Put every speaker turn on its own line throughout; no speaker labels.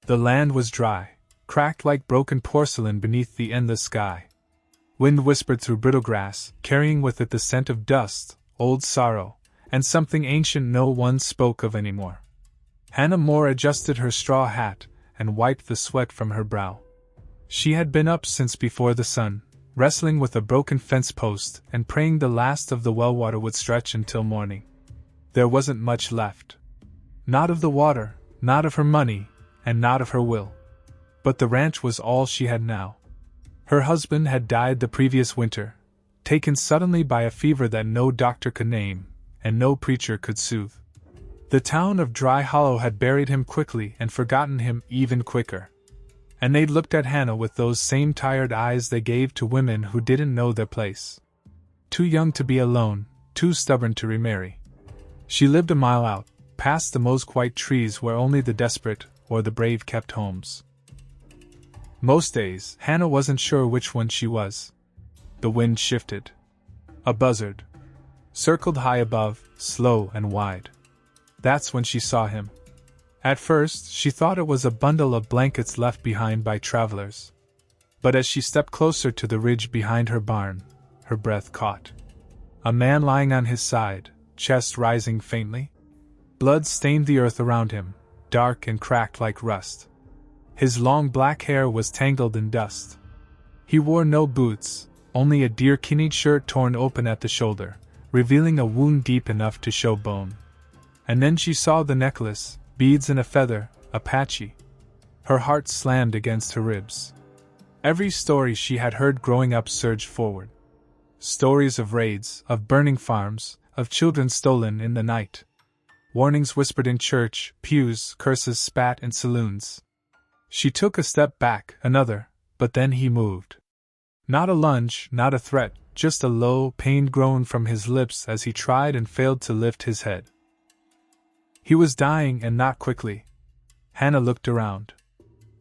The land was dry, cracked like broken porcelain beneath the endless sky. Wind whispered through brittle grass, carrying with it the scent of dust, old sorrow, and something ancient no one spoke of anymore. Hannah More adjusted her straw hat and wiped the sweat from her brow. She had been up since before the sun, wrestling with a broken fence post and praying the last of the well water would stretch until morning. There wasn't much left. Not of the water, not of her money, and not of her will. But the ranch was all she had now. Her husband had died the previous winter, taken suddenly by a fever that no doctor could name, and no preacher could soothe. The town of Dry Hollow had buried him quickly and forgotten him even quicker. And they'd looked at Hannah with those same tired eyes they gave to women who didn't know their place. Too young to be alone, too stubborn to remarry. She lived a mile out, past the mosque white trees where only the desperate or the brave kept homes. Most days, Hannah wasn't sure which one she was. The wind shifted. A buzzard circled high above, slow and wide. That's when she saw him. At first, she thought it was a bundle of blankets left behind by travelers. But as she stepped closer to the ridge behind her barn, her breath caught. A man lying on his side, chest rising faintly. Blood stained the earth around him, dark and cracked like rust. His long black hair was tangled in dust. He wore no boots, only a deer-keyed shirt torn open at the shoulder, revealing a wound deep enough to show bone. And then she saw the necklace, beads and a feather, Apache. Her heart slammed against her ribs. Every story she had heard growing up surged forward. Stories of raids, of burning farms, of children stolen in the night. Warnings whispered in church pews, curses spat in saloons. She took a step back, another, but then he moved. Not a lunge, not a threat, just a low, pained groan from his lips as he tried and failed to lift his head. He was dying and not quickly. Hannah looked around.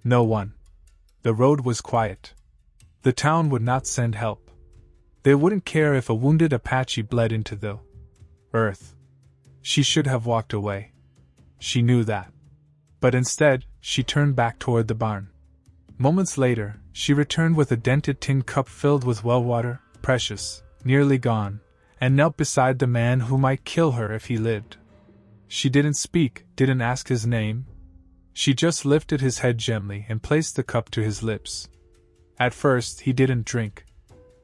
No one. The road was quiet. The town would not send help. They wouldn't care if a wounded Apache bled into the earth. She should have walked away. She knew that. But instead, she turned back toward the barn. Moments later, she returned with a dented tin cup filled with well water, precious, nearly gone, and knelt beside the man who might kill her if he lived. She didn't speak, didn't ask his name. She just lifted his head gently and placed the cup to his lips. At first, he didn't drink.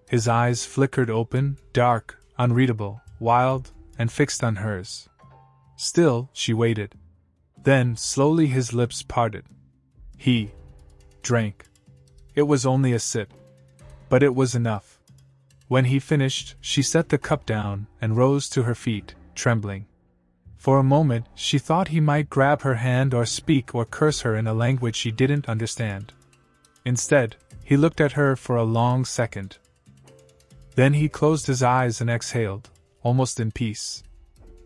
His eyes flickered open, dark, unreadable, wild, and fixed on hers. Still, she waited. Then, slowly his lips parted. He drank. It was only a sip. But it was enough. When he finished, she set the cup down and rose to her feet, trembling. For a moment, she thought he might grab her hand or speak or curse her in a language she didn't understand. Instead, he looked at her for a long second. Then he closed his eyes and exhaled, almost in peace.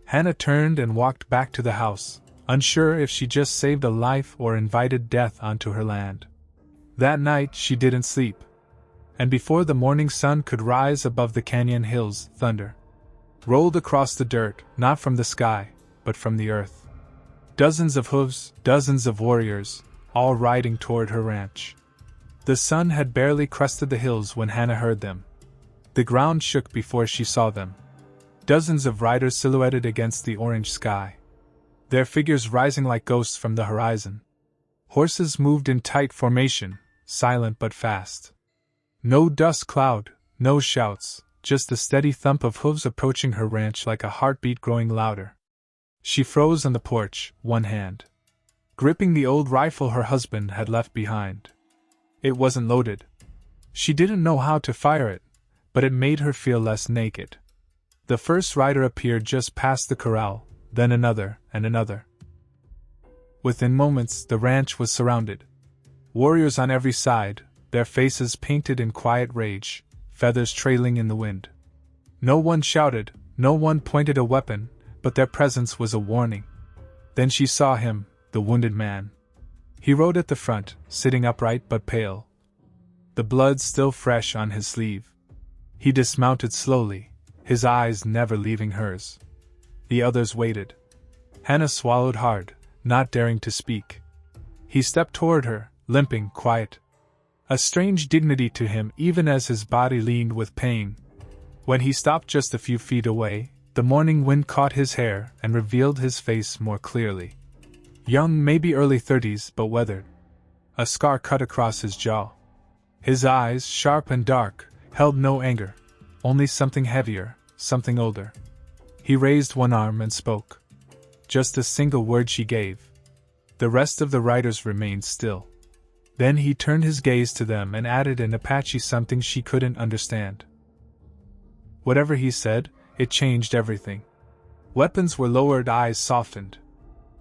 Hannah turned and walked back to the house, unsure if she just saved a life or invited death onto her land. That night she didn't sleep. And before the morning sun could rise above the canyon hills, thunder rolled across the dirt, not from the sky, but from the earth. Dozens of hooves, dozens of warriors, all riding toward her ranch. The sun had barely crested the hills when Hannah heard them. The ground shook before she saw them. Dozens of riders silhouetted against the orange sky. Their figures rising like ghosts from the horizon. Horses moved in tight formation, silent but fast. No dust cloud, no shouts, just the steady thump of hooves approaching her ranch like a heartbeat growing louder. She froze on the porch, one hand gripping the old rifle her husband had left behind. It wasn't loaded. She didn't know how to fire it, but it made her feel less naked. The first rider appeared just past the corral, then another, and another. Within moments, the ranch was surrounded. Warriors on every side, their faces painted in quiet rage, feathers trailing in the wind. No one shouted, no one pointed a weapon, but their presence was a warning. Then she saw him, the wounded man. He rode at the front, sitting upright but pale. The blood still fresh on his sleeve. He dismounted slowly, his eyes never leaving hers. The others waited. Hannah swallowed hard, not daring to speak. He stepped toward her, limping, quiet. A strange dignity to him even as his body leaned with pain. When he stopped just a few feet away, the morning wind caught his hair and revealed his face more clearly. Young, maybe early 30s, but weathered. A scar cut across his jaw. His eyes, sharp and dark, held no anger, only something heavier, something older. He raised one arm and spoke. Just a single word she gave. The rest of the riders remained still. Then he turned his gaze to them and added in Apache something she couldn't understand. Whatever he said, it changed everything. Weapons were lowered, eyes softened.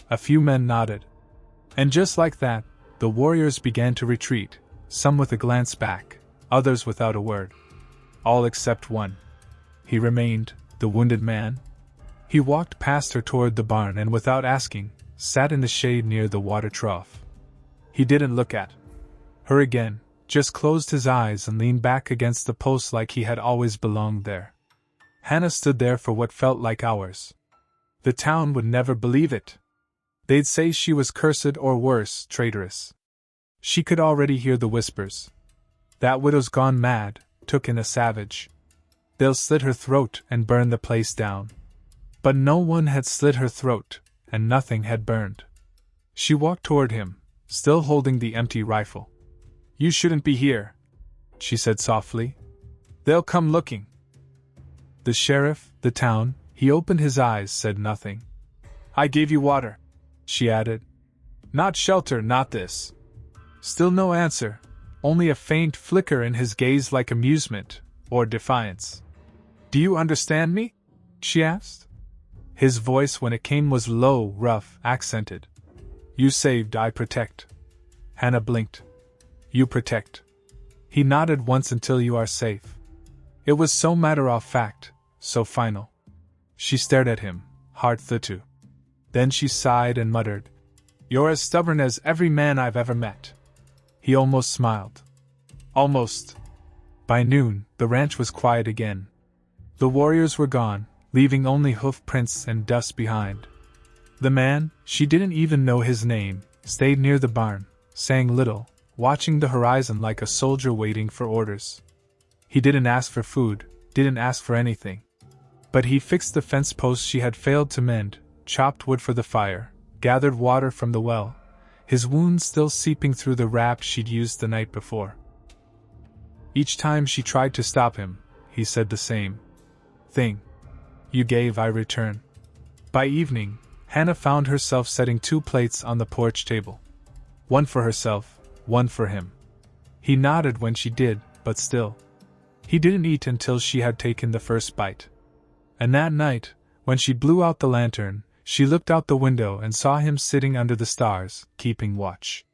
A few men nodded. And just like that, the warriors began to retreat, some with a glance back, others without a word. All except one. He remained, the wounded man. He walked past her toward the barn and without asking, sat in the shade near the water trough. He didn't look at her again, just closed his eyes and leaned back against the post like he had always belonged there. Hannah stood there for what felt like hours. The town would never believe it. They'd say she was cursed or worse, traitorous. She could already hear the whispers. That widow's gone mad, took in a savage. They'll slit her throat and burn the place down. But no one had slit her throat, and nothing had burned. She walked toward him, still holding the empty rifle. You shouldn't be here, she said softly. They'll come looking. The sheriff, the town, he opened his eyes, said nothing. I gave you water, she added. Not shelter, not this. Still no answer, only a faint flicker in his gaze like amusement, or defiance. Do you understand me? She asked. His voice when it came was low, rough, accented. You saved, I protect. Hannah blinked. You protect. He nodded once until you are safe. It was so matter-of-fact, so final. She stared at him, heart through. Then she sighed and muttered, You're as stubborn as every man I've ever met. He almost smiled. Almost. By noon, the ranch was quiet again. The warriors were gone, leaving only hoof prints and dust behind. The man, she didn't even know his name, stayed near the barn, saying little, watching the horizon like a soldier waiting for orders. He didn't ask for food, didn't ask for anything. But he fixed the fence posts she had failed to mend, chopped wood for the fire, gathered water from the well, his wound still seeping through the wrap she'd used the night before. Each time she tried to stop him, he said the same thing. You gave, I return. By evening, Hannah found herself setting 2 plates on the porch table. One for herself, one for him. He nodded when she did, but still. He didn't eat until she had taken the first bite. And that night, when she blew out the lantern, she looked out the window and saw him sitting under the stars, keeping watch.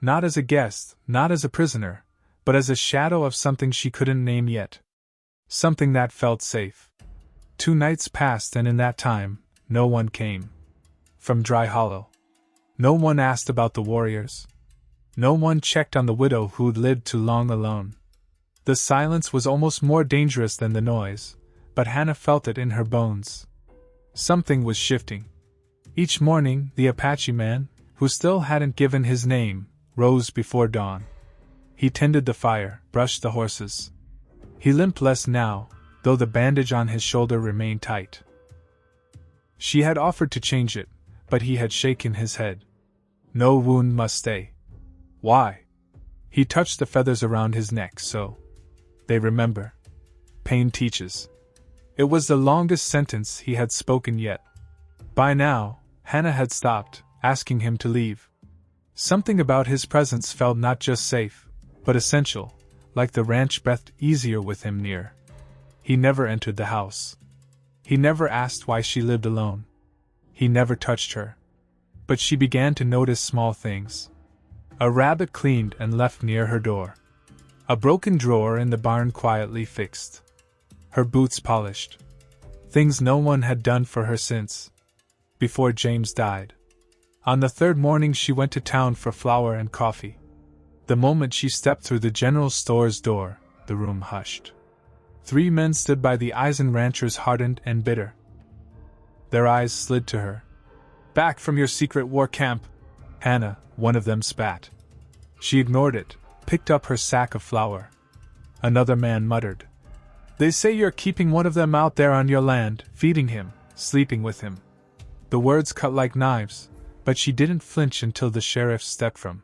Not as a guest, not as a prisoner, but as a shadow of something she couldn't name yet. Something that felt safe. 2 nights passed and in that time, no one came. From Dry Hollow. No one asked about the warriors. No one checked on the widow who'd lived too long alone. The silence was almost more dangerous than the noise, but Hannah felt it in her bones. Something was shifting. Each morning, the Apache man, who still hadn't given his name, rose before dawn. He tended the fire, brushed the horses. He limped less now, though the bandage on his shoulder remained tight. She had offered to change it, but he had shaken his head. No wound must stay. Why? He touched the feathers around his neck so they remember. Pain teaches. It was the longest sentence he had spoken yet. By now, Hannah had stopped, asking him to leave. Something about his presence felt not just safe, but essential, like the ranch breathed easier with him near. He never entered the house. He never asked why she lived alone. He never touched her. But she began to notice small things. A rabbit cleaned and left near her door. A broken drawer in the barn quietly fixed. Her boots polished. Things no one had done for her since before James died. On the 3rd morning she went to town for flour and coffee. The moment she stepped through the general store's door, the room hushed. 3 men stood by the Eisen ranchers, hardened and bitter. Their eyes slid to her. Back from your secret war camp? Hannah, one of them spat. She ignored it, picked up her sack of flour. Another man muttered. They say you're keeping one of them out there on your land, feeding him, sleeping with him. The words cut like knives, but she didn't flinch until the sheriff stepped from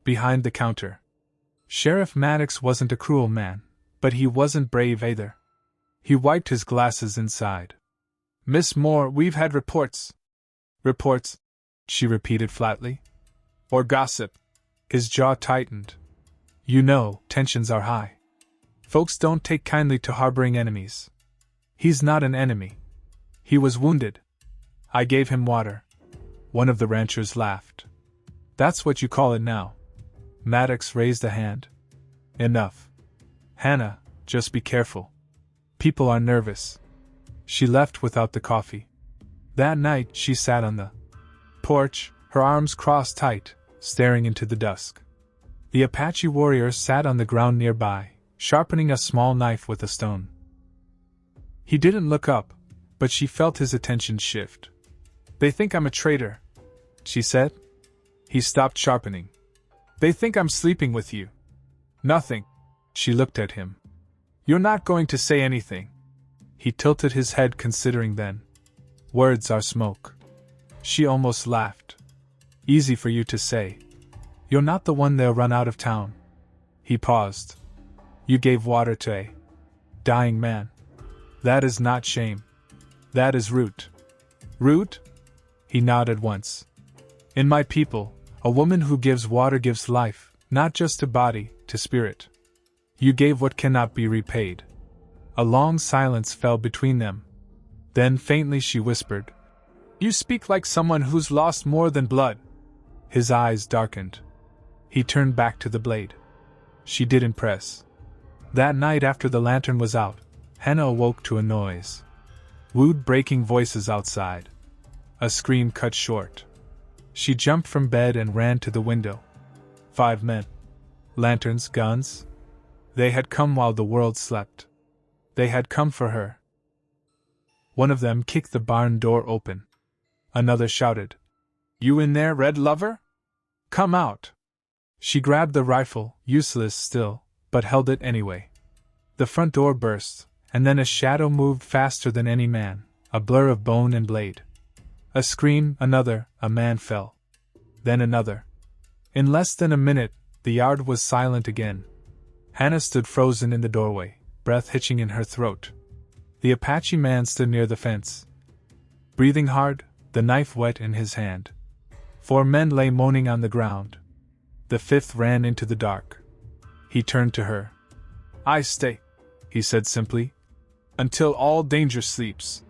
behind the counter. Sheriff Maddox wasn't a cruel man, but he wasn't brave either. He wiped his glasses inside. Miss Moore, we've had reports. Reports? She repeated flatly. Or gossip? His jaw tightened. You know, tensions are high. Folks don't take kindly to harboring enemies. He's not an enemy. He was wounded. I gave him water. One of the ranchers laughed. That's what you call it now. Maddox raised a hand. Enough. Hannah, just be careful. People are nervous. She left without the coffee. That night she sat on the porch, her arms crossed tight, staring into the dusk. The Apache warrior sat on the ground nearby, sharpening a small knife with a stone. He didn't look up, but she felt his attention shift. They think I'm a traitor, she said. He stopped sharpening. They think I'm sleeping with you. Nothing. She looked at him. You're not going to say anything. He tilted his head, considering then. Words are smoke. She almost laughed. Easy for you to say. You're not the one they'll run out of town. He paused. You gave water to a dying man. That is not shame. That is root. Root? He nodded once. In my people, a woman who gives water gives life, not just to body, to spirit. You gave what cannot be repaid. A long silence fell between them. Then faintly she whispered, You speak like someone who's lost more than blood. His eyes darkened. He turned back to the blade. She didn't press. That night after the lantern was out, Hannah awoke to a noise. Wooed breaking voices outside. A scream cut short. She jumped from bed and ran to the window. 5 men. Lanterns, guns. They had come while the world slept. They had come for her. One of them kicked the barn door open. Another shouted, You in there, red lover? Come out. She grabbed the rifle, useless still, but held it anyway. The front door burst, and then a shadow moved faster than any man, a blur of bone and blade. A scream, another, a man fell. Then another. In less than a minute, the yard was silent again. Hannah stood frozen in the doorway, breath hitching in her throat. The Apache man stood near the fence. Breathing hard, the knife wet in his hand. 4 men lay moaning on the ground. The 5th ran into the dark. He turned to her. I stay, he said simply, until all danger sleeps.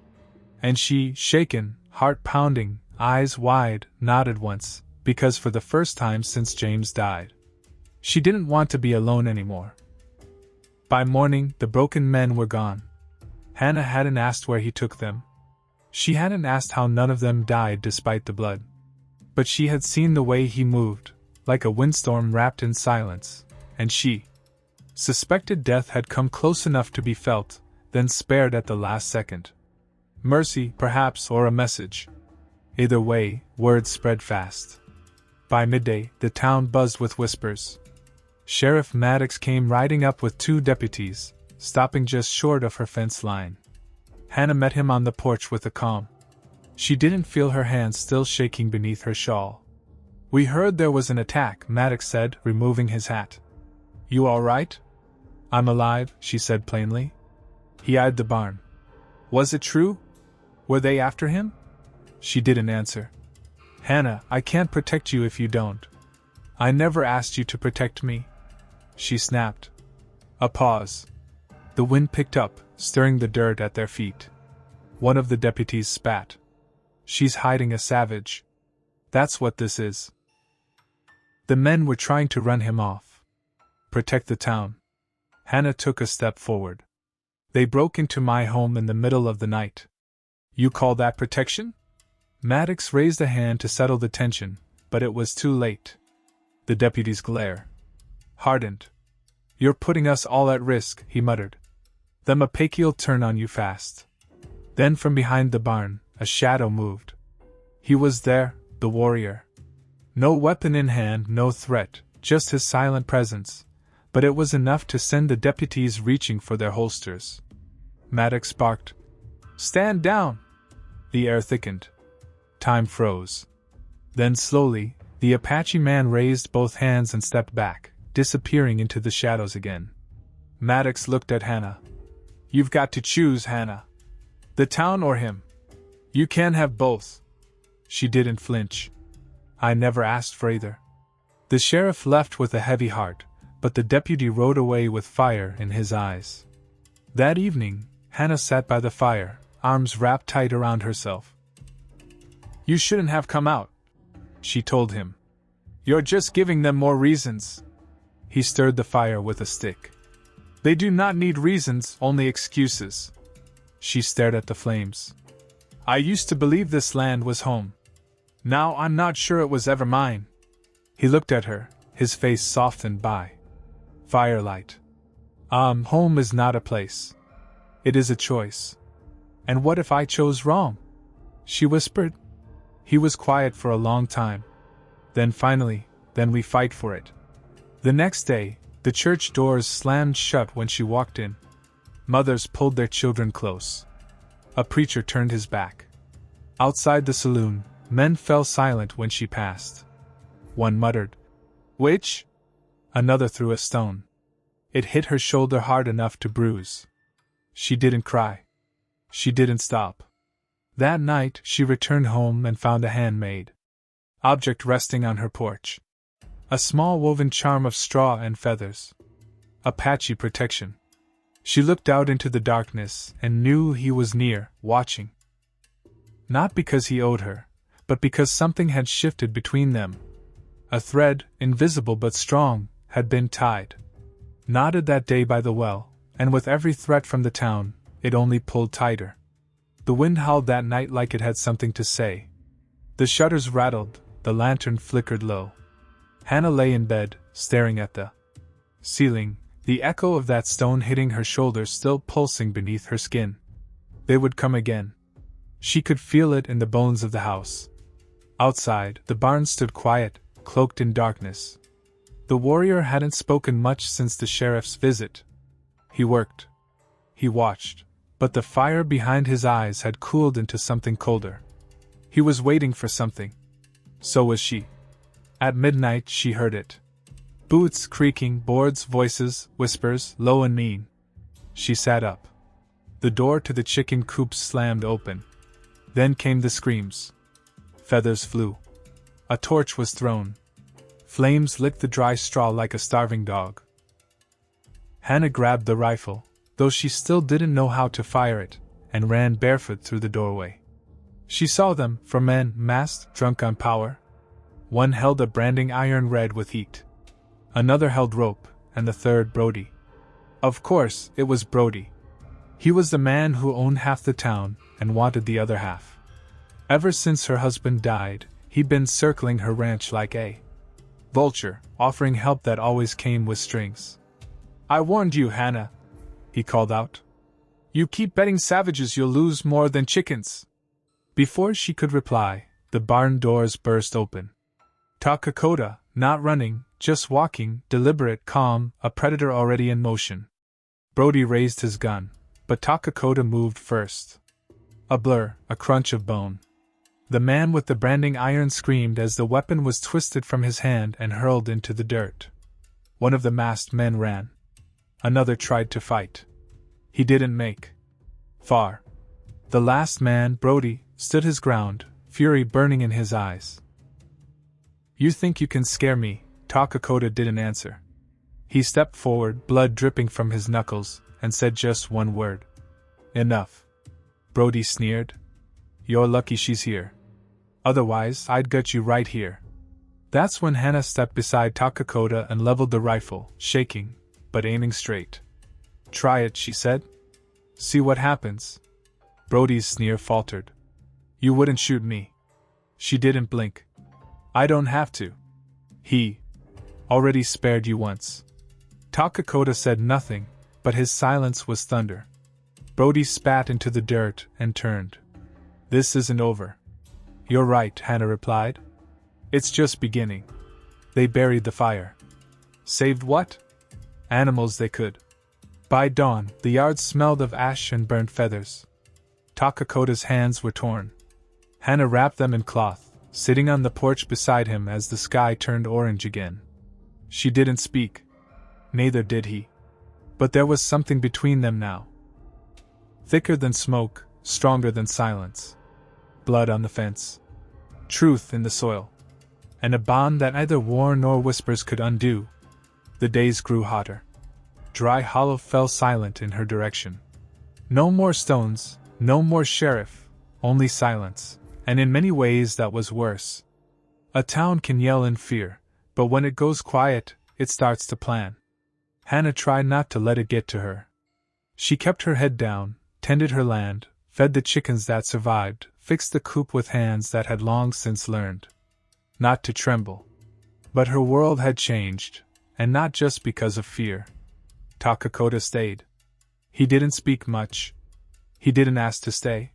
And she, shaken, heart pounding, eyes wide, nodded once, because for the first time since James died, she didn't want to be alone anymore. By morning, the broken men were gone. Hannah hadn't asked where he took them. She hadn't asked how none of them died despite the blood. But she had seen the way he moved, like a windstorm wrapped in silence, and she suspected death had come close enough to be felt, then spared at the last second. Mercy, perhaps, or a message. Either way, word spread fast. By midday, the town buzzed with whispers. Sheriff Maddox came riding up with 2 deputies, stopping just short of her fence line. Hannah met him on the porch with a calm. She didn't feel her hands still shaking beneath her shawl. We heard there was an attack, Maddox said, removing his hat. You all right? I'm alive, she said plainly. He eyed the barn. Was it true? Were they after him? She didn't answer. Hannah, I can't protect you if you don't. I never asked you to protect me. She snapped. A pause. The wind picked up, stirring the dirt at their feet. One of the deputies spat. She's hiding a savage. That's what this is. The men were trying to run him off. Protect the town. Hannah took a step forward. They broke into my home in the middle of the night. You call that protection? Maddox raised a hand to settle the tension, but it was too late. The deputy's glare hardened. You're putting us all at risk, he muttered. Them Apache'll turn on you fast. Then from behind the barn, a shadow moved. He was there, the warrior. No weapon in hand, no threat, just his silent presence, but it was enough to send the deputies reaching for their holsters. Maddox barked, "Stand down!" The air thickened. Time froze. Then slowly, the Apache man raised both hands and stepped back, disappearing into the shadows again. Maddox looked at Hannah. "You've got to choose, Hannah. The town or him. You can't have both." She didn't flinch. "I never asked for either." The sheriff left with a heavy heart, but the deputy rode away with fire in his eyes. That evening, Hannah sat by the fire, arms wrapped tight around herself. "You shouldn't have come out," she told him. "You're just giving them more reasons." He stirred the fire with a stick. "They do not need reasons, only excuses." She stared at the flames. "I used to believe this land was home. Now I'm not sure it was ever mine." He looked at her, his face softened by firelight. Home is not a place. It is a choice." "And what if I chose wrong?" she whispered. He was quiet for a long time. Then finally, "Then we fight for it." The next day, the church doors slammed shut when she walked in. Mothers pulled their children close. A preacher turned his back. Outside the saloon, men fell silent when she passed. One muttered, "Witch?" Another threw a stone. It hit her shoulder hard enough to bruise. She didn't cry. She didn't stop. That night, she returned home and found a handmade object resting on her porch. A small woven charm of straw and feathers. Apache protection. She looked out into the darkness and knew he was near, watching. Not because he owed her, but because something had shifted between them. A thread, invisible but strong, had been tied. Knotted that day by the well, and with every threat from the town, it only pulled tighter. The wind howled that night like it had something to say. The shutters rattled, the lantern flickered low. Hannah lay in bed, staring at the ceiling, the echo of that stone hitting her shoulder still pulsing beneath her skin. They would come again. She could feel it in the bones of the house. Outside, the barn stood quiet, cloaked in darkness. The warrior hadn't spoken much since the sheriff's visit. He worked. He watched, but the fire behind his eyes had cooled into something colder. He was waiting for something. So was she. At midnight she heard it. Boots creaking, boards, voices, whispers, low and mean. She sat up. The door to the chicken coop slammed open. Then came the screams. Feathers flew. A torch was thrown. Flames licked the dry straw like a starving dog. Hannah grabbed the rifle, though she still didn't know how to fire it, and ran barefoot through the doorway. She saw them, 4 men, masked, drunk on power. One held a branding iron red with heat. Another held rope, and the third Brody. Of course, it was Brody. He was the man who owned half the town, and wanted the other half. Ever since her husband died, he'd been circling her ranch like a vulture, offering help that always came with strings. "I warned you, Hannah," he called out. "You keep betting savages you'll lose more than chickens." Before she could reply, the barn doors burst open. Takakota, not running, just walking, deliberate, calm, a predator already in motion. Brody raised his gun, but Takakota moved first. A blur, a crunch of bone. The man with the branding iron screamed as the weapon was twisted from his hand and hurled into the dirt. One of the masked men ran. Another tried to fight. He didn't make far. The last man, Brody, stood his ground, fury burning in his eyes. "You think you can scare me?" Takakota didn't answer. He stepped forward, blood dripping from his knuckles, and said just one word. "Enough." Brody sneered. "You're lucky she's here. Otherwise, I'd gut you right here." That's when Hannah stepped beside Takakota and leveled the rifle, shaking, but aiming straight. "Try it," she said. "See what happens." Brody's sneer faltered. "You wouldn't shoot me." She didn't blink. "I don't have to. He already spared you once." Takakota said nothing, but his silence was thunder. Brody spat into the dirt and turned. "This isn't over." "You're right," Hannah replied. It's just beginning. They buried the fire. Saved what? Animals they could. By dawn, the yard smelled of ash and burnt feathers. Takakota's hands were torn. Hana wrapped them in cloth, sitting on the porch beside him as the sky turned orange again. She didn't speak. Neither did he. But there was something between them now. Thicker than smoke, stronger than silence. Blood on the fence. Truth in the soil. And a bond that neither war nor whispers could undo. The days grew hotter. Dry Hollow fell silent in her direction. No more stones, no more sheriff, only silence, and in many ways that was worse. A town can yell in fear, but when it goes quiet, it starts to plan. Hana tried not to let it get to her. She kept her head down, tended her land, fed the chickens that survived, fixed the coop with hands that had long since learned not to tremble. But her world had changed, and not just because of fear. Takakota stayed. He didn't speak much. He didn't ask to stay.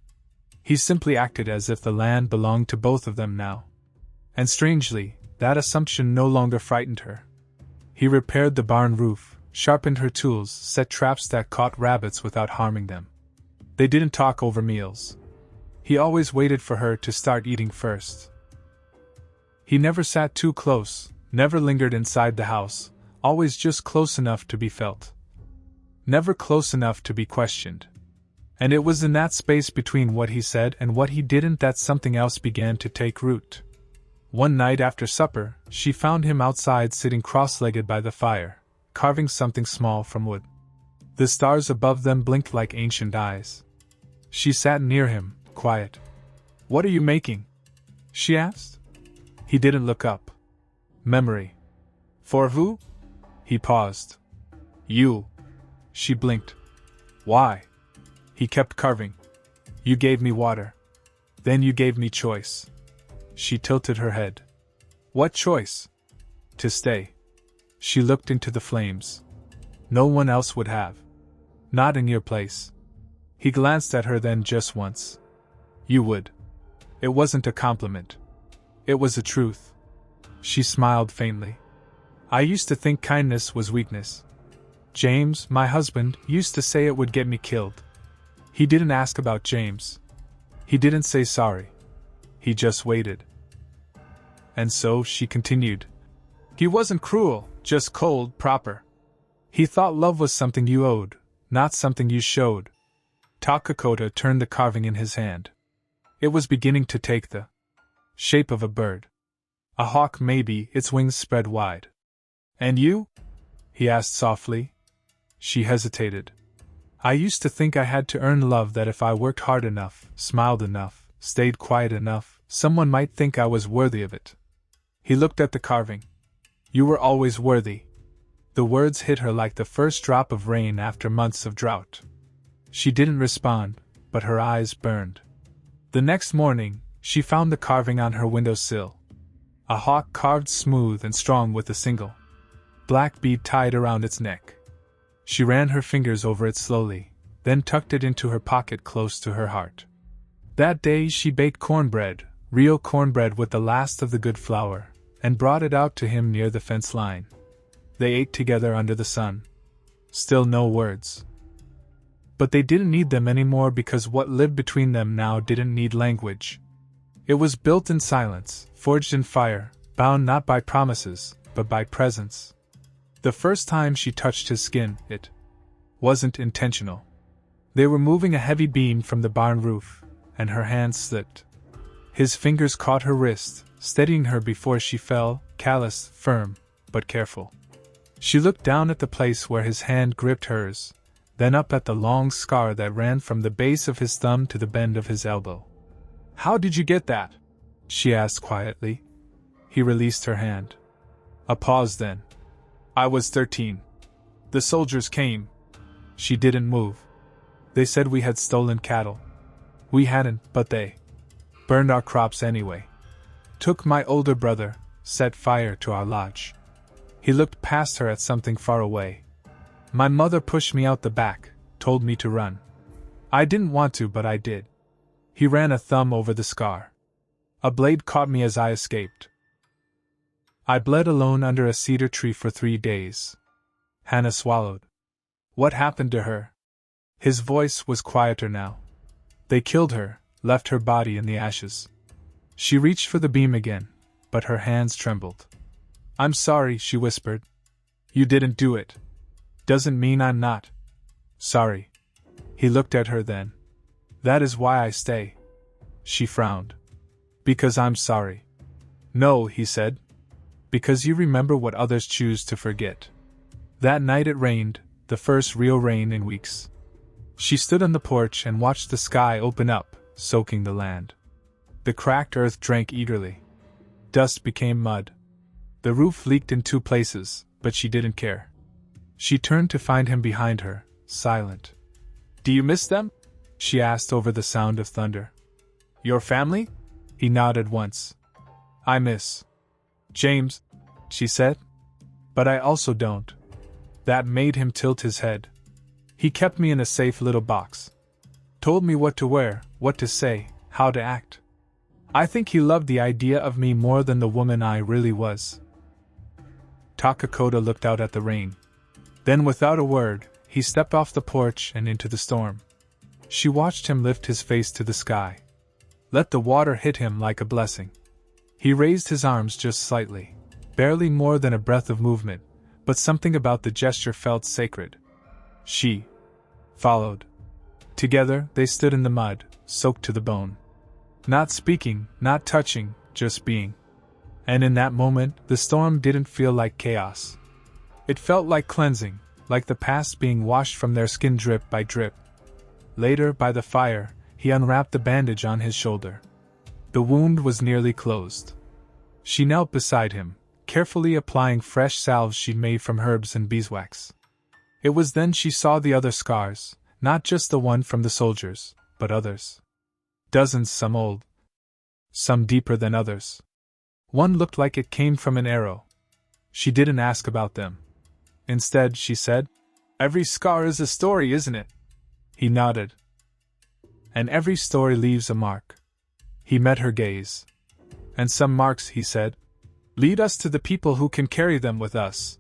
He simply acted as if the land belonged to both of them now. And strangely, that assumption no longer frightened her. He repaired the barn roof, sharpened her tools, set traps that caught rabbits without harming them. They didn't talk over meals. He always waited for her to start eating first. He never sat too close, never lingered inside the house, always just close enough to be felt. Never close enough to be questioned. And it was in that space between what he said and what he didn't that something else began to take root. One night after supper, she found him outside sitting cross-legged by the fire, carving something small from wood. The stars above them blinked like ancient eyes. She sat near him, quiet. "What are you making?" she asked. He didn't look up. "Memory." "For who?" He paused. "You." She blinked. "Why?" He kept carving. "You gave me water. Then you gave me choice." She tilted her head. "What choice?" "To stay." She looked into the flames. "No one else would have. Not in your place." He glanced at her then just once. "You would." It wasn't a compliment. It was a truth. She smiled faintly. "I used to think kindness was weakness. James, my husband, used to say it would get me killed." He didn't ask about James. He didn't say sorry. He just waited. And so she continued. "He wasn't cruel, just cold, proper. He thought love was something you owed, not something you showed." Takakota turned the carving in his hand. It was beginning to take the shape of a bird. A hawk maybe, its wings spread wide. "And you?" he asked softly. She hesitated. "I used to think I had to earn love, that if I worked hard enough, smiled enough, stayed quiet enough, someone might think I was worthy of it." He looked at the carving. "You were always worthy." The words hit her like the first drop of rain after months of drought. She didn't respond, but her eyes burned. The next morning, she found the carving on her windowsill. A hawk carved smooth and strong with a single black bead tied around its neck. She ran her fingers over it slowly, then tucked it into her pocket close to her heart. That day she baked cornbread, real cornbread with the last of the good flour, and brought it out to him near the fence line. They ate together under the sun. Still no words. But they didn't need them anymore because what lived between them now didn't need language. It was built in silence, forged in fire, bound not by promises, but by presence. The first time she touched his skin, it wasn't intentional. They were moving a heavy beam from the barn roof, and her hand slipped. His fingers caught her wrist, steadying her before she fell, callous, firm, but careful. She looked down at the place where his hand gripped hers, then up at the long scar that ran from the base of his thumb to the bend of his elbow. "How did you get that?" she asked quietly. He released her hand. A pause then. "I was 13. The soldiers came." She didn't move. "They said we had stolen cattle. We hadn't, but they burned our crops anyway. Took my older brother, set fire to our lodge." He looked past her at something far away. "My mother pushed me out the back, told me to run. I didn't want to, but I did." He ran a thumb over the scar. "A blade caught me as I escaped. I bled alone under a cedar tree for 3 days. Hannah swallowed. What happened to her? His voice was quieter now. They killed her, left her body in the ashes. She reached for the beam again, but her hands trembled. I'm sorry, she whispered. You didn't do it. Doesn't mean I'm not sorry. He looked at her then. That is why I stay. She frowned. Because I'm sorry. No, he said. Because you remember what others choose to forget. That night it rained, the first real rain in weeks. She stood on the porch and watched the sky open up, soaking the land. The cracked earth drank eagerly. Dust became mud. The roof leaked in 2 places, but she didn't care. She turned to find him behind her, silent. Do you miss them? She asked over the sound of thunder. Your family? He nodded once. I miss James, she said. But I also don't. That made him tilt his head. He kept me in a safe little box. Told me what to wear, what to say, how to act. I think he loved the idea of me more than the woman I really was. Takakota looked out at the rain. Then without a word, he stepped off the porch and into the storm. She watched him lift his face to the sky. Let the water hit him like a blessing. He raised his arms just slightly, barely more than a breath of movement, but something about the gesture felt sacred. She followed. Together, they stood in the mud, soaked to the bone. Not speaking, not touching, just being. And in that moment, the storm didn't feel like chaos. It felt like cleansing, like the past being washed from their skin drip by drip. Later, by the fire, he unwrapped the bandage on his shoulder. The wound was nearly closed. She knelt beside him, carefully applying fresh salves she'd made from herbs and beeswax. It was then she saw the other scars, not just the one from the soldiers, but others. Dozens, some old, some deeper than others. One looked like it came from an arrow. She didn't ask about them. Instead, she said, Every scar is a story, isn't it? He nodded. And every story leaves a mark. He met her gaze. And some marks, he said, lead us to the people who can carry them with us.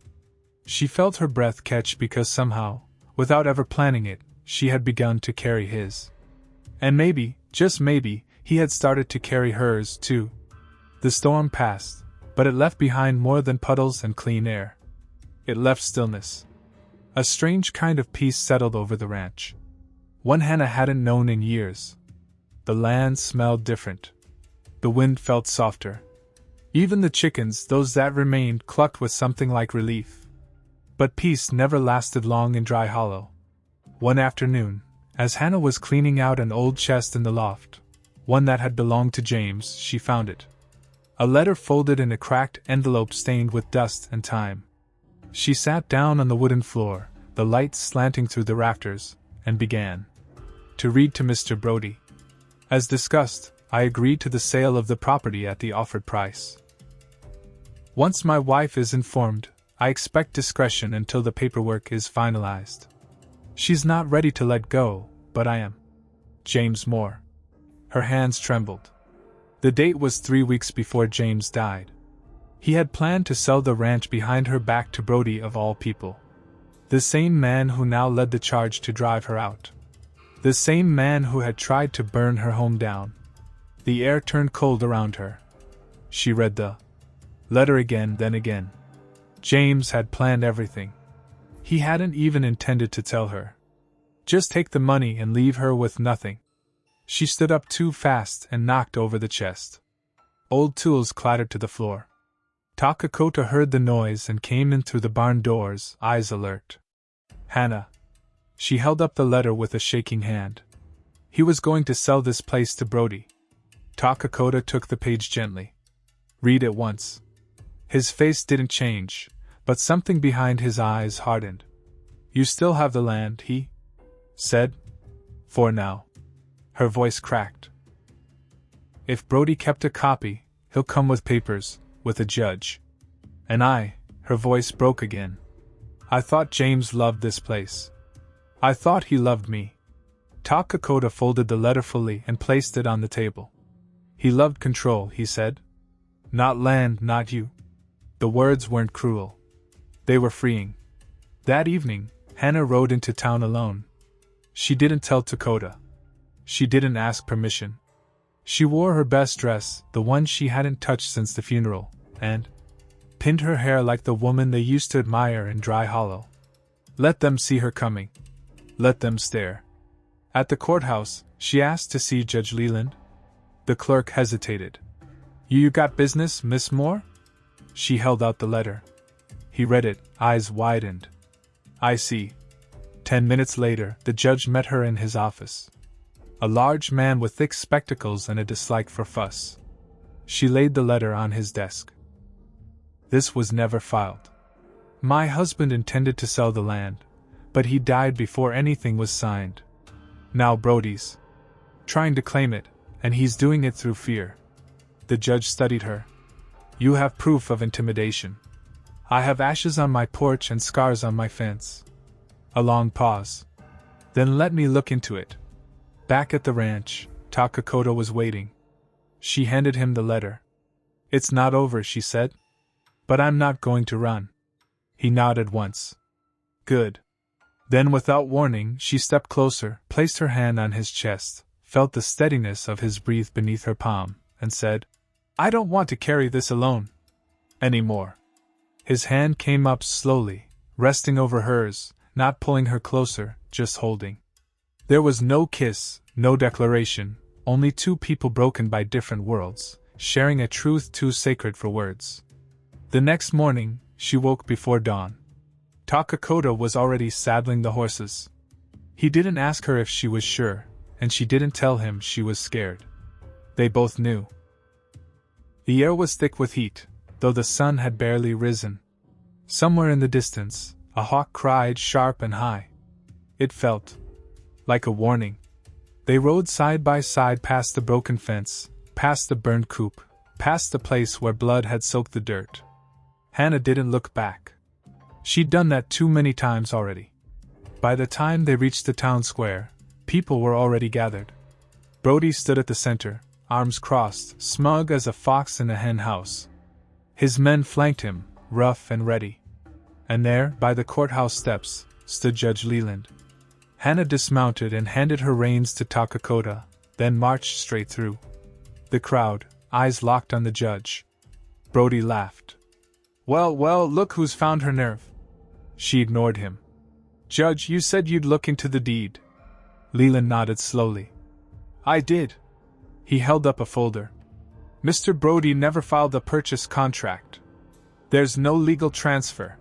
She felt her breath catch because somehow, without ever planning it, she had begun to carry his. And maybe, just maybe, he had started to carry hers too. The storm passed, but it left behind more than puddles and clean air. It left stillness. A strange kind of peace settled over the ranch. One Hannah hadn't known in years. The land smelled different. The wind felt softer. Even the chickens, those that remained, clucked with something like relief. But peace never lasted long in Dry Hollow. One afternoon, as Hannah was cleaning out an old chest in the loft, one that had belonged to James, she found it. A letter folded in a cracked envelope stained with dust and time. She sat down on the wooden floor, the light slanting through the rafters, and began to read to Mr. Brody. As discussed, I agreed to the sale of the property at the offered price. Once my wife is informed, I expect discretion until the paperwork is finalized. She's not ready to let go, but I am. James Moore. Her hands trembled. The date was 3 weeks before James died. He had planned to sell the ranch behind her back to Brody of all people. The same man who now led the charge to drive her out. The same man who had tried to burn her home down. The air turned cold around her. She read the letter again, then again. James had planned everything. He hadn't even intended to tell her. Just take the money and leave her with nothing. She stood up too fast and knocked over the chest. Old tools clattered to the floor. Takakota heard the noise and came in through the barn doors, eyes alert. Hannah. She held up the letter with a shaking hand. He was going to sell this place to Brody. Takakota took the page gently. Read it once. His face didn't change, but something behind his eyes hardened. You still have the land, he said. For now. Her voice cracked. If Brody kept a copy, he'll come with papers, with a judge. And her voice broke again. I thought James loved this place. I thought he loved me. Takakota folded the letter fully and placed it on the table. He loved control, he said. Not land, not you. The words weren't cruel. They were freeing. That evening, Hannah rode into town alone. She didn't tell Dakota. She didn't ask permission. She wore her best dress, the one she hadn't touched since the funeral, and pinned her hair like the woman they used to admire in Dry Hollow. Let them see her coming. Let them stare. At the courthouse, she asked to see Judge Leland. The clerk hesitated. You got business, Miss Moore? She held out the letter. He read it, eyes widened. I see. 10 minutes later, the judge met her in his office. A large man with thick spectacles and a dislike for fuss. She laid the letter on his desk. This was never filed. My husband intended to sell the land, but he died before anything was signed. Now Brody's trying to claim it, and he's doing it through fear. The judge studied her. You have proof of intimidation. I have ashes on my porch and scars on my fence. A long pause. Then let me look into it. Back at the ranch, Takakota was waiting. She handed him the letter. It's not over, she said. But I'm not going to run. He nodded once. Good. Then without warning, she stepped closer, placed her hand on his chest, felt the steadiness of his breath beneath her palm, and said, I don't want to carry this alone anymore. His hand came up slowly, resting over hers, not pulling her closer, just holding. There was no kiss, no declaration, only two people broken by different worlds, sharing a truth too sacred for words. The next morning, she woke before dawn. Takakota was already saddling the horses. He didn't ask her if she was sure, and she didn't tell him she was scared. They both knew. The air was thick with heat, though the sun had barely risen. Somewhere in the distance, a hawk cried sharp and high. It felt like a warning. They rode side by side past the broken fence, past the burned coop, past the place where blood had soaked the dirt. Hannah didn't look back. She'd done that too many times already. By the time they reached the town square, people were already gathered. Brody stood at the center, arms crossed, smug as a fox in a hen house. His men flanked him, rough and ready. And there, by the courthouse steps, stood Judge Leland. Hannah dismounted and handed her reins to Takakota, then marched straight through. The crowd, eyes locked on the judge. Brody laughed. Well, look who's found her nerve. She ignored him. Judge, you said you'd look into the deed. Leland nodded slowly. I did. He held up a folder. Mr. Brody never filed a purchase contract. There's no legal transfer.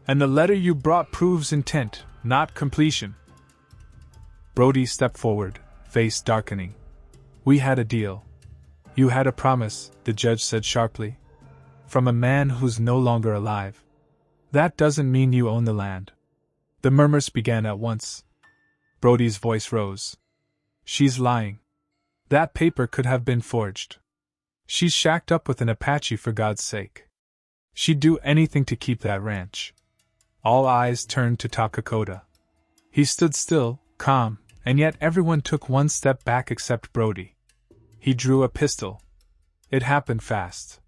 And the letter you brought proves intent, not completion. Brody stepped forward, face darkening. We had a deal. You had a promise, the judge said sharply. From a man who's no longer alive. That doesn't mean you own the land. The murmurs began at once. Brody's voice rose. She's lying. That paper could have been forged. She's shacked up with an Apache for God's sake. She'd do anything to keep that ranch. All eyes turned to Takakota. He stood still, calm, and yet everyone took one step back except Brody. He drew a pistol. It happened fast.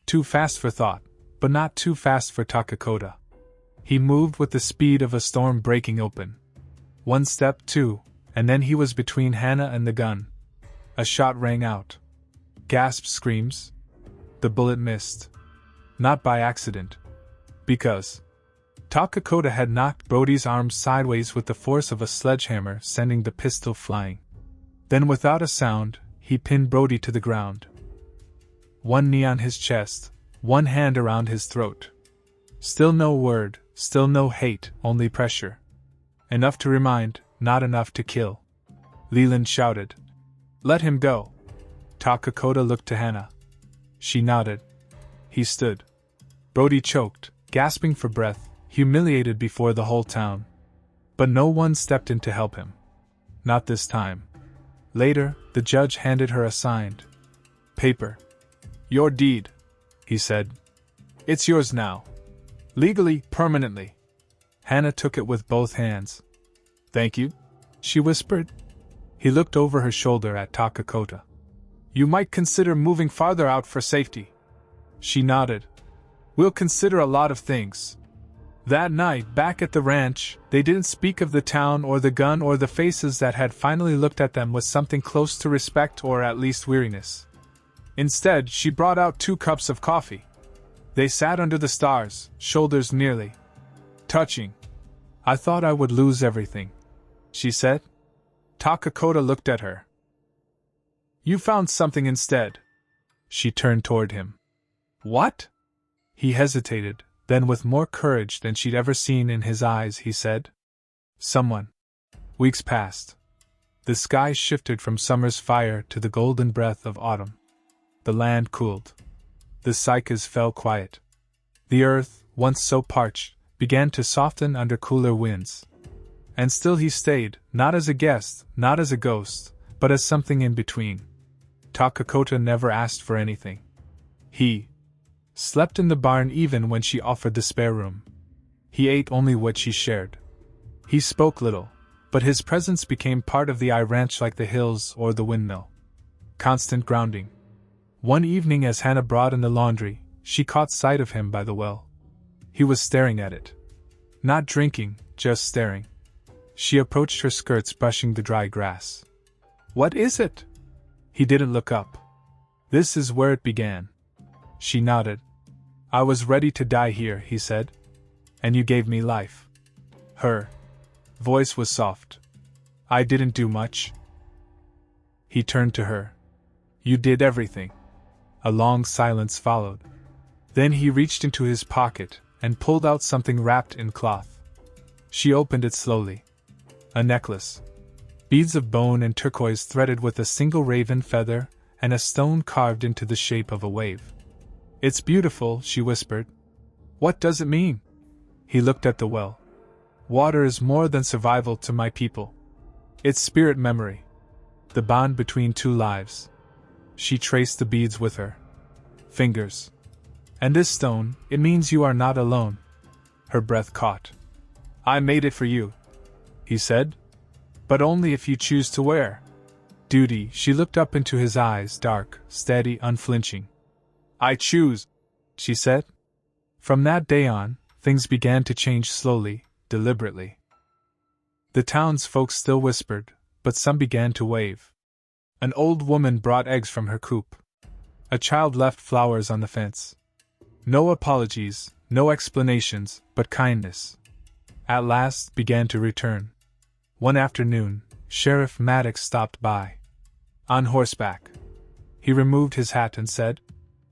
Too fast for thought, but not too fast for Takakota. He moved with the speed of a storm breaking open. One step, two, and then he was between Hannah and the gun. A shot rang out. Gasped screams. The bullet missed. Not by accident. Because Takakota had knocked Brody's arm sideways with the force of a sledgehammer, sending the pistol flying. Then without a sound, he pinned Brody to the ground. One knee on his chest, one hand around his throat. Still no word, still no hate, only pressure. Enough to remind, not enough to kill. Leland shouted. Let him go. Takakota looked to Hannah. She nodded. He stood. Brody choked, gasping for breath, humiliated before the whole town. But no one stepped in to help him. Not this time. Later, the judge handed her a signed paper. Your deed, he said. It's yours now. Legally, permanently. Hannah took it with both hands. Thank you, she whispered. He looked over her shoulder at Takakota. You might consider moving farther out for safety. She nodded. We'll consider a lot of things. That night, back at the ranch, they didn't speak of the town or the gun or the faces that had finally looked at them with something close to respect or at least weariness. Instead, she brought out 2 cups of coffee. They sat under the stars, shoulders nearly touching. I thought I would lose everything, she said. Takakota looked at her. You found something instead. She turned toward him. What? He hesitated, then with more courage than she'd ever seen in his eyes, he said. Someone. Weeks passed. The sky shifted from summer's fire to the golden breath of autumn. The land cooled. The cycas fell quiet. The earth, once so parched, began to soften under cooler winds. And still he stayed, not as a guest, not as a ghost, but as something in between. Takakota never asked for anything. He slept in the barn even when she offered the spare room. He ate only what she shared. He spoke little, but his presence became part of the ranch like the hills or the windmill. Constant grounding. One evening as Hannah brought in the laundry, she caught sight of him by the well. He was staring at it. Not drinking, just staring. She approached her skirts brushing the dry grass. What is it? He didn't look up. This is where it began. She nodded. I was ready to die here, he said. And you gave me life. Her voice was soft. I didn't do much. He turned to her. You did everything. A long silence followed. Then he reached into his pocket and pulled out something wrapped in cloth. She opened it slowly. A necklace. Beads of bone and turquoise threaded with a single raven feather and a stone carved into the shape of a wave. It's beautiful, she whispered. What does it mean? He looked at the well. Water is more than survival to my people. It's spirit memory. The bond between 2 lives. She traced the beads with her fingers. And this stone, it means you are not alone. Her breath caught. I made it for you, he said. But only if you choose to wear. Duty, she looked up into his eyes, dark, steady, unflinching. I choose, she said. From that day on, things began to change slowly, deliberately. The townsfolk still whispered, but some began to wave. An old woman brought eggs from her coop. A child left flowers on the fence. No apologies, no explanations, but kindness. At last began to return. One afternoon, Sheriff Maddox stopped by. On horseback. He removed his hat and said,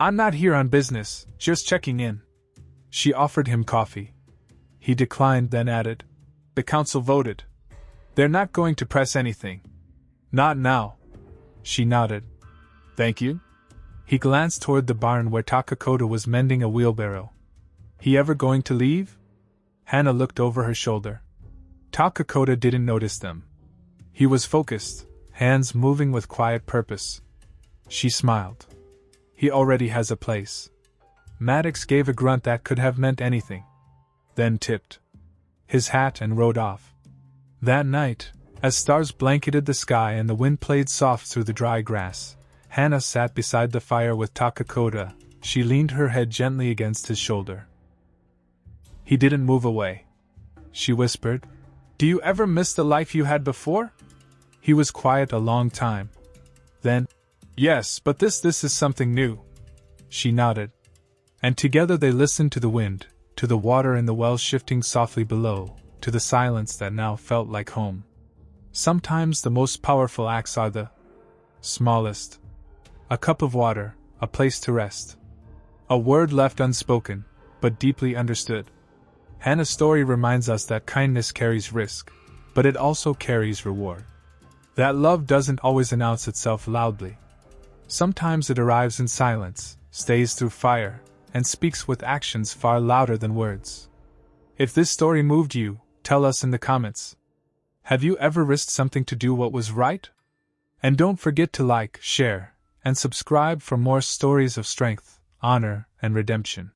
I'm not here on business, just checking in. She offered him coffee. He declined, then added, The council voted. They're not going to press anything. Not now. She nodded. Thank you. He glanced toward the barn where Takakota was mending a wheelbarrow. He ever going to leave? Hannah looked over her shoulder. Takakota didn't notice them. He was focused, hands moving with quiet purpose. She smiled. He already has a place. Maddox gave a grunt that could have meant anything. Then tipped his hat and rode off. That night, as stars blanketed the sky and the wind played soft through the dry grass, Hannah sat beside the fire with Takakota. She leaned her head gently against his shoulder. He didn't move away. She whispered, Do you ever miss the life you had before? He was quiet a long time. Then, Yes, but this is something new. She nodded. And together they listened to the wind, to the water in the well shifting softly below, to the silence that now felt like home. Sometimes the most powerful acts are the smallest. A cup of water, a place to rest. A word left unspoken, but deeply understood. Hannah's story reminds us that kindness carries risk, but it also carries reward. That love doesn't always announce itself loudly. Sometimes it arrives in silence, stays through fire, and speaks with actions far louder than words. If this story moved you, tell us in the comments. Have you ever risked something to do what was right? And don't forget to like, share, and subscribe for more stories of strength, honor, and redemption.